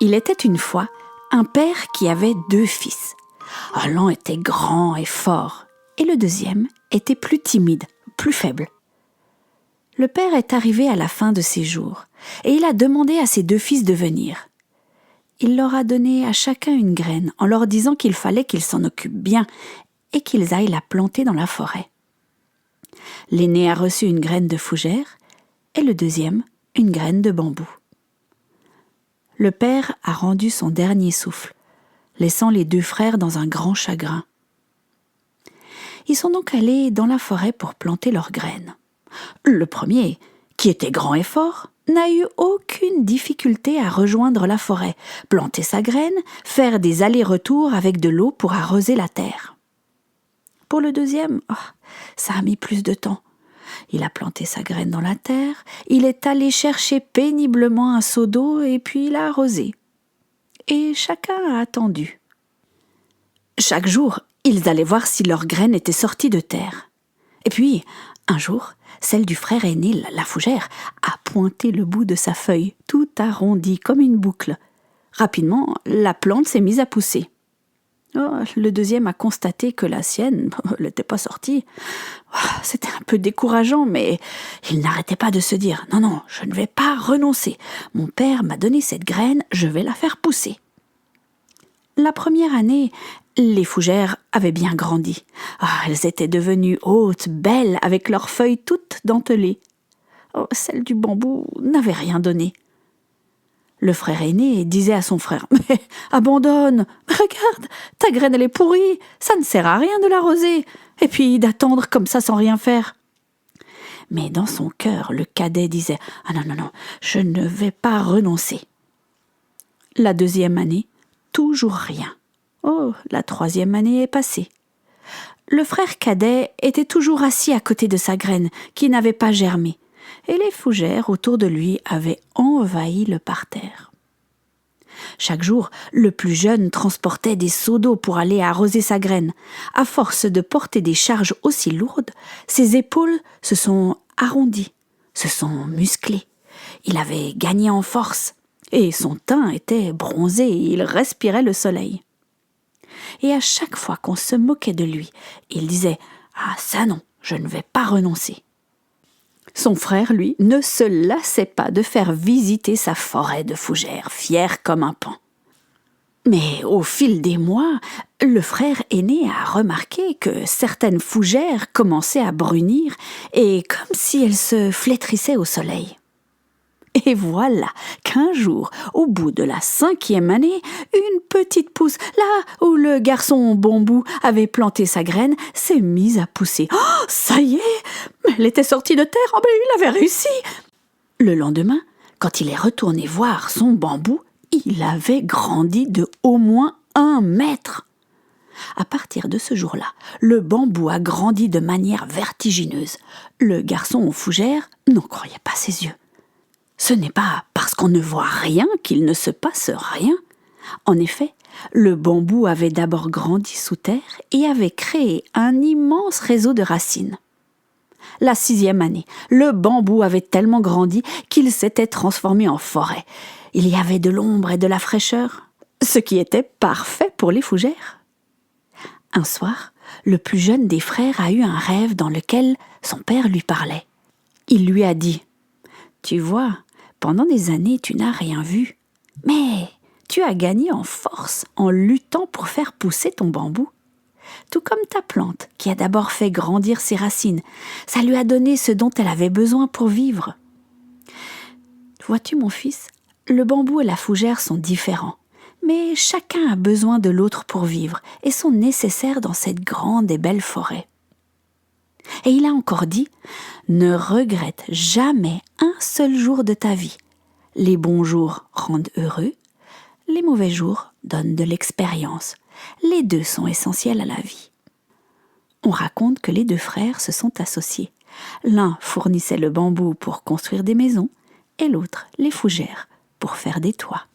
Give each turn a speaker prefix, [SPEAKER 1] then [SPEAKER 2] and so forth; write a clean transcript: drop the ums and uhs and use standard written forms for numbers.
[SPEAKER 1] Il était une fois un père qui avait 2 fils. L'un était grand et fort, et le deuxième était plus timide, plus faible. Le père est arrivé à la fin de ses jours, et il a demandé à ses 2 fils de venir. Il leur a donné à chacun une graine, en leur disant qu'il fallait qu'ils s'en occupent bien, et qu'ils aillent la planter dans la forêt. L'aîné a reçu une graine de fougère, et le deuxième, une graine de bambou. Le père a rendu son dernier souffle, laissant les 2 frères dans un grand chagrin. Ils sont donc allés dans la forêt pour planter leurs graines. Le premier, qui était grand et fort, n'a eu aucune difficulté à rejoindre la forêt, planter sa graine, faire des allers-retours avec de l'eau pour arroser la terre. Pour le deuxième, ça a mis plus de temps. Il a planté sa graine dans la terre, il est allé chercher péniblement un seau d'eau et puis il a arrosé. Et chacun a attendu. Chaque jour, ils allaient voir si leur graine était sortie de terre. Et puis, un jour, celle du frère aîné, la fougère, a pointé le bout de sa feuille, tout arrondi comme une boucle. Rapidement, la plante s'est mise à pousser. Le deuxième a constaté que la sienne n'était pas sortie. C'était un peu décourageant, mais il n'arrêtait pas de se dire « Non, je ne vais pas renoncer. Mon père m'a donné cette graine, je vais la faire pousser. » La première année, les fougères avaient bien grandi. Elles étaient devenues hautes, belles, avec leurs feuilles toutes dentelées. Celle du bambou n'avait rien donné. Le frère aîné disait à son frère « Mais abandonne, regarde, ta graine elle est pourrie, ça ne sert à rien de l'arroser, et puis d'attendre comme ça sans rien faire. » Mais dans son cœur, le cadet disait « Ah non, je ne vais pas renoncer. » La deuxième année, toujours rien. La troisième année est passée. Le frère cadet était toujours assis à côté de sa graine, qui n'avait pas germé, et les fougères autour de lui avaient envahi le parterre. Chaque jour, le plus jeune transportait des seaux d'eau pour aller arroser sa graine. À force de porter des charges aussi lourdes, ses épaules se sont arrondies, se sont musclées. Il avait gagné en force, et son teint était bronzé et il respirait le soleil. Et à chaque fois qu'on se moquait de lui, il disait « Ah ça non, je ne vais pas renoncer. » Son frère, lui, ne se lassait pas de faire visiter sa forêt de fougères, fier comme un paon. Mais au fil des mois, le frère aîné a remarqué que certaines fougères commençaient à brunir et comme si elles se flétrissaient au soleil. Et voilà qu'un jour, au bout de la 5e année, une petite pousse, là où le garçon bambou avait planté sa graine, s'est mise à pousser. Ça y est, elle était sortie de terre, il avait réussi. Le lendemain, quand il est retourné voir son bambou, il avait grandi de au moins 1 mètre. À partir de ce jour-là, le bambou a grandi de manière vertigineuse. Le garçon aux fougères n'en croyait pas ses yeux. Ce n'est pas parce qu'on ne voit rien qu'il ne se passe rien. En effet, le bambou avait d'abord grandi sous terre et avait créé un immense réseau de racines. La 6e année, le bambou avait tellement grandi qu'il s'était transformé en forêt. Il y avait de l'ombre et de la fraîcheur, ce qui était parfait pour les fougères. Un soir, le plus jeune des frères a eu un rêve dans lequel son père lui parlait. Il lui a dit « Tu vois, pendant des années, tu n'as rien vu, mais tu as gagné en force en luttant pour faire pousser ton bambou. Tout comme ta plante, qui a d'abord fait grandir ses racines, ça lui a donné ce dont elle avait besoin pour vivre. Vois-tu, mon fils, le bambou et la fougère sont différents, mais chacun a besoin de l'autre pour vivre et sont nécessaires dans cette grande et belle forêt. » Et il a encore dit « Ne regrette jamais un seul jour de ta vie. Les bons jours rendent heureux, les mauvais jours donnent de l'expérience. Les 2 sont essentiels à la vie. » On raconte que les 2 frères se sont associés. L'un fournissait le bambou pour construire des maisons et l'autre les fougères pour faire des toits.